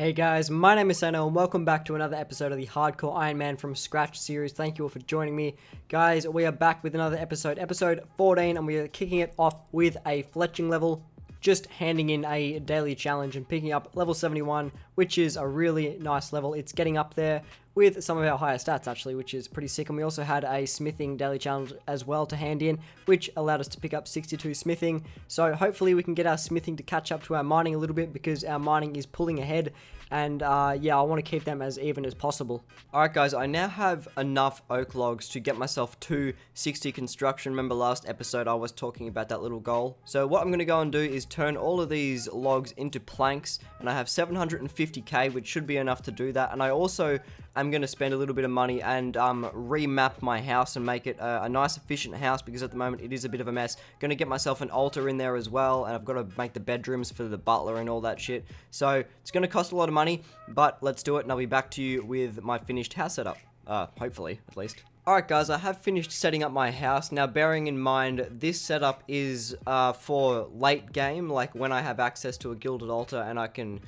Hey guys, my name is Sano and welcome back to another episode of the Hardcore Iron Man from Scratch series. Thank you all for joining me. Guys, we are back with another episode, episode 14, and we are kicking it off with a fletching level. Just handing in a daily challenge and picking up level 71, which is a really nice level. It's getting up there with some of our higher stats actually, which is pretty sick. And we also had a smithing daily challenge as well to hand in, which allowed us to pick up 62 smithing. So hopefully we can get our smithing to catch up to our mining a little bit, because our mining is pulling ahead. And yeah, I want to keep them as even as possible. Alright guys, I now have enough oak logs to get myself to 60 construction. Remember last episode I was talking about that little goal. So what I'm going to go and do is turn all of these logs into planks, and I have 750k, which should be enough to do that. And I also am going to spend a little bit of money and remap my house and make it a nice efficient house, because at the moment it is a bit of a mess. Going to get myself an altar in there as well, and I've got to make the bedrooms for the butler and all that shit. So it's going to cost a lot of money, but let's do it, and I'll be back to you with my finished house setup. Hopefully, at least. Alright guys, I have finished setting up my house. Now bearing in mind, this setup is for late game, like when I have access to a gilded altar and I can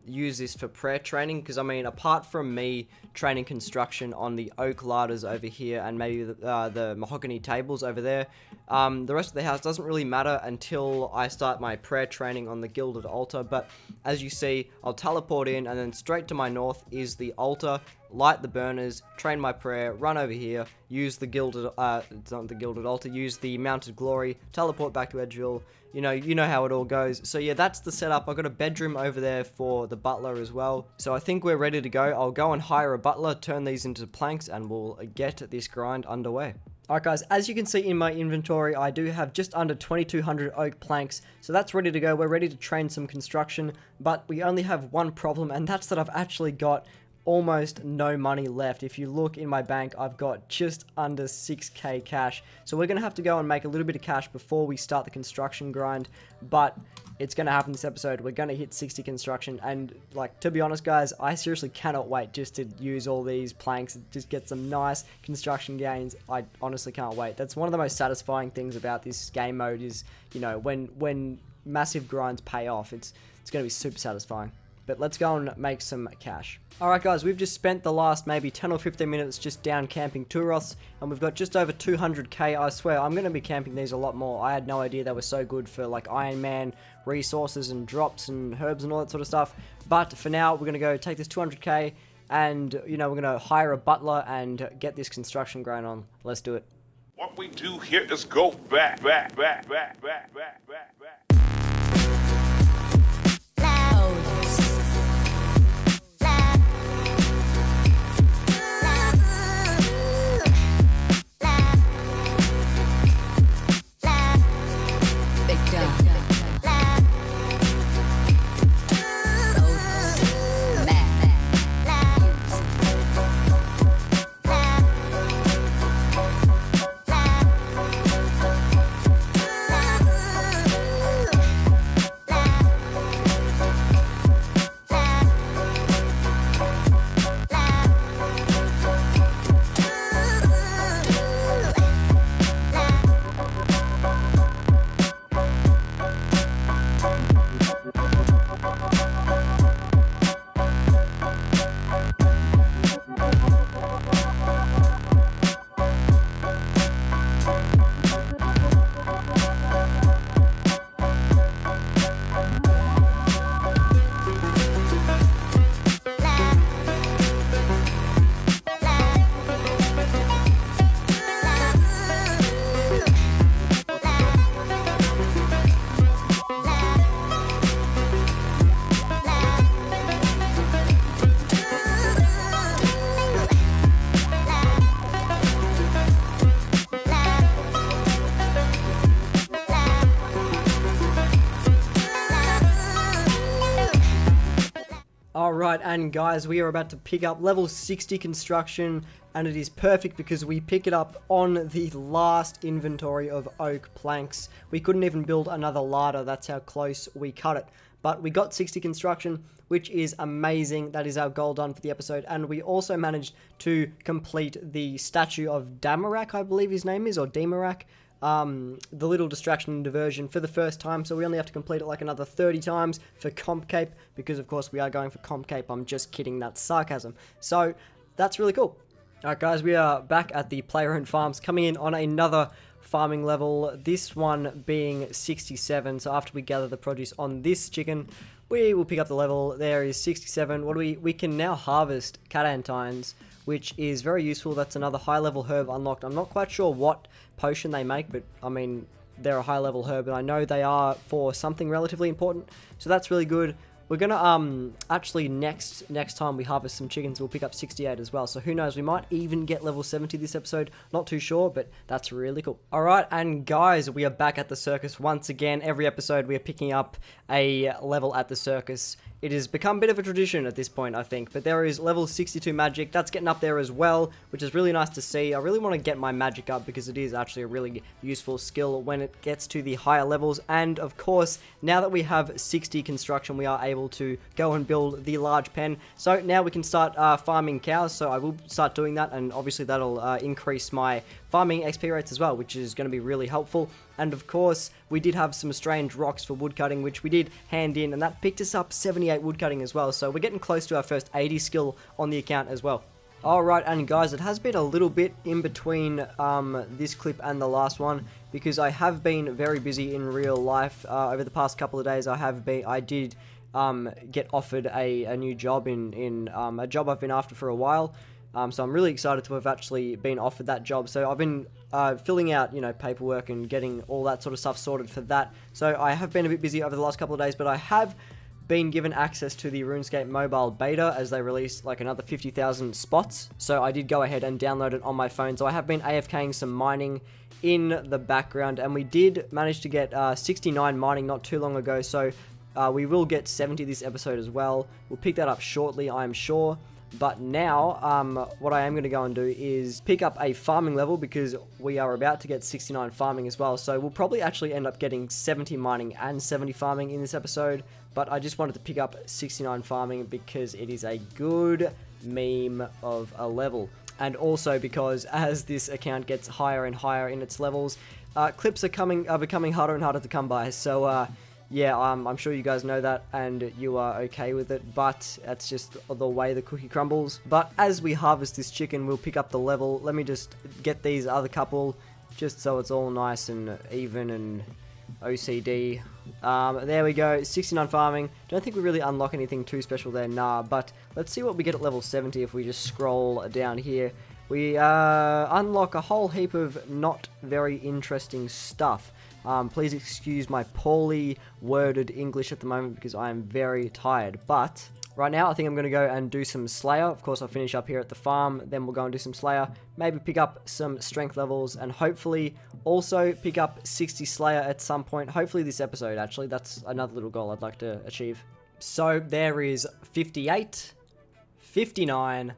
use this for prayer training, because I mean, apart from me training construction on the oak ladders over here and maybe the mahogany tables over there, the rest of the house doesn't really matter until I start my prayer training on the gilded altar. But as you see, I'll teleport in, and then straight to my north is the altar, light the burners, train my prayer, run over here, use the gilded, it's not the gilded altar, use the mounted glory, teleport back to Edgeville. You know how it all goes. So yeah, that's the setup. I've got a bedroom over there for the butler as well. So I think we're ready to go. I'll go and hire a butler, turn these into planks, and we'll get this grind underway. Alright guys, as you can see in my inventory, I do have just under 2200 oak planks, so that's ready to go. We're ready to train some construction, but we only have one problem, and that's that I've actually got almost no money left. If you look in my bank, I've got just under 6k cash, so we're gonna have to go and make a little bit of cash before we start the construction grind. But it's gonna happen this episode. We're gonna hit 60 construction, and like, to be honest guys, I seriously cannot wait just to use all these planks and just get some nice construction gains. I honestly can't wait. That's one of the most satisfying things about this game mode is, you know, when massive grinds pay off. It's gonna be super satisfying. But let's go and make some cash. Alright guys, we've just spent the last maybe 10 or 15 minutes just down camping Turos, and we've got just over 200k. I swear, I'm going to be camping these a lot more. I had no idea they were so good for like Iron Man resources and drops and herbs and all that sort of stuff. But for now, we're going to go take this 200k and, you know, we're going to hire a butler and get this construction going on. Let's do it. What we do here is go back. Alright, and guys, we are about to pick up level 60 construction, and it is perfect because we pick it up on the last inventory of oak planks. We couldn't even build another ladder, that's how close we cut it. But we got 60 construction, which is amazing. That is our goal done for the episode. And we also managed to complete the statue of Damarak, I believe his name is, or Demarak. the little distraction and diversion for the first time, so we only have to complete it like another 30 times for Comp Cape, because of course we are going for Comp Cape. I'm just kidding, that's sarcasm. So that's really cool. Alright guys, we are back at the player-owned farms, coming in on another farming level, this one being 67. So after we gather the produce on this chicken, we will pick up the level. There is 67. What do we can now harvest catantines, which is very useful. That's another high level herb unlocked. I'm not quite sure what potion they make, but I mean, they're a high level herb, and I know they are for something relatively important, so that's really good. We're gonna actually next time we harvest some chickens, we'll pick up 68 as well, so who knows, we might even get level 70 this episode. Not too sure, but that's really cool. Alright, and guys, we are back at the circus once again. Every episode we are picking up a level at the circus. It has become a bit of a tradition at this point, I think, but there is level 62 magic. That's getting up there as well, which is really nice to see. I really want to get my magic up because it is actually a really useful skill when it gets to the higher levels. And of course, now that we have 60 construction, we are able to go and build the large pen. So now we can start farming cows, so I will start doing that, and obviously that'll increase my farming XP rates as well, which is going to be really helpful. And of course, we did have some strange rocks for woodcutting, which we did hand in, and that picked us up 78 woodcutting as well. So we're getting close to our first 80 skill on the account as well. Alright, and guys, it has been a little bit in between this clip and the last one, because I have been very busy in real life. Over the past couple of days, I did get offered a new job in a job I've been after for a while. So I'm really excited to have actually been offered that job. So I've been filling out, paperwork and getting all that sort of stuff sorted for that. So I have been a bit busy over the last couple of days, but I have been given access to the RuneScape mobile beta as they released like another 50,000 spots. So I did go ahead and download it on my phone. So I have been AFKing some mining in the background, and we did manage to get 69 mining not too long ago. So we will get 70 this episode as well. We'll pick that up shortly, I'm sure. But now, what I am going to go and do is pick up a farming level, because we are about to get 69 farming as well. So we'll probably actually end up getting 70 mining and 70 farming in this episode. But I just wanted to pick up 69 farming because it is a good meme of a level. And also because as this account gets higher and higher in its levels, clips are becoming harder and harder to come by. So, yeah, I'm sure you guys know that and you are okay with it, but that's just the way the cookie crumbles. But as we harvest this chicken, we'll pick up the level. Let me just get these other couple, just so it's all nice and even and OCD. There we go, 69 farming. Don't think we really unlock anything too special there, nah, but let's see what we get at level 70 if we just scroll down here. We unlock a whole heap of not very interesting stuff. Please excuse my poorly worded English at the moment because I am very tired. But right now, I think I'm going to go and do some Slayer. Of course, I'll finish up here at the farm. Then we'll go and do some Slayer. Maybe pick up some strength levels. And hopefully also pick up 60 Slayer at some point. Hopefully this episode, actually. That's another little goal I'd like to achieve. So there is 58, 59...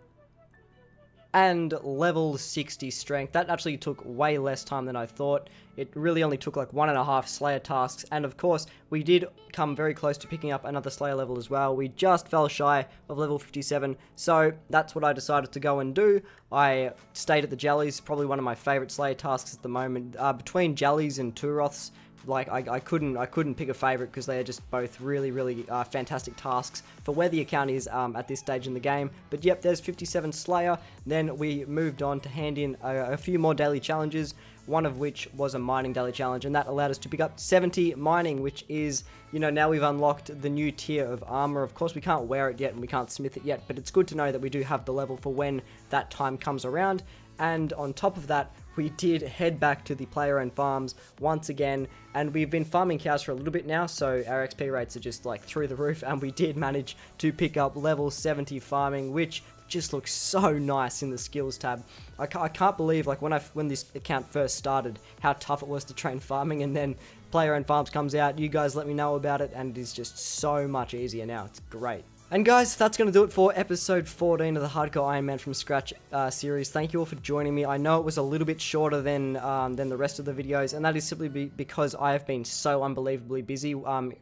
and level 60 strength. That actually took way less time than I thought. It really only took like 1.5 Slayer tasks, and of course we did come very close to picking up another Slayer level as well. We just fell shy of level 57, so that's what I decided to go and do. I stayed at the Jellies, probably one of my favourite Slayer tasks at the moment. Between Jellies and Turoths, like I couldn't pick a favorite because they are just both really fantastic tasks for where the account is at this stage in the game. But yep, there's 57 Slayer. Then we moved on to hand in a few more daily challenges, one of which was a mining daily challenge, and that allowed us to pick up 70 mining, which is, now we've unlocked the new tier of armor. Of course, we can't wear it yet and we can't smith it yet, but it's good to know that we do have the level for when that time comes around. And on top of that, we did head back to the player-owned farms once again, and we've been farming cows for a little bit now, so our XP rates are just like through the roof, and we did manage to pick up level 70 farming, which just looks so nice in the skills tab. I can't believe, like, when this account first started, how tough it was to train farming, and then player-owned farms comes out. You guys let me know about it, and it is just so much easier now. It's great. And guys, that's going to do it for episode 14 of the Hardcore Iron Man from Scratch series. Thank you all for joining me. I know it was a little bit shorter than the rest of the videos, and that is simply because I have been so unbelievably busy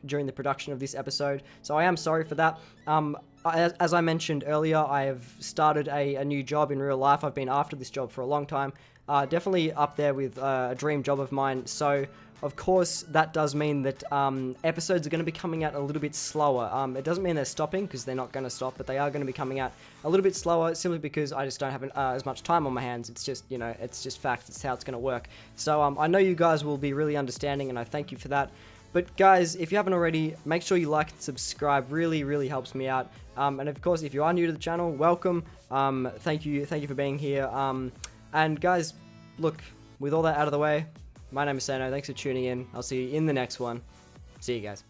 during the production of this episode. So I am sorry for that. As I mentioned earlier, I have started a new job in real life. I've been after this job for a long time. definitely up there with a dream job of mine. So of course, that does mean that episodes are going to be coming out a little bit slower. It doesn't mean they're stopping, because they're not going to stop, but they are going to be coming out a little bit slower, simply because I just don't have as much time on my hands. It's just, you know, it's just fact. It's how it's going to work. So I know you guys will be really understanding, and I thank you for that. But guys, if you haven't already, make sure you like and subscribe. Really, really helps me out. And of course, if you are new to the channel, welcome. Thank you for being here. And guys, look, with all that out of the way, my name is Sano. Thanks for tuning in. I'll see you in the next one. See you guys.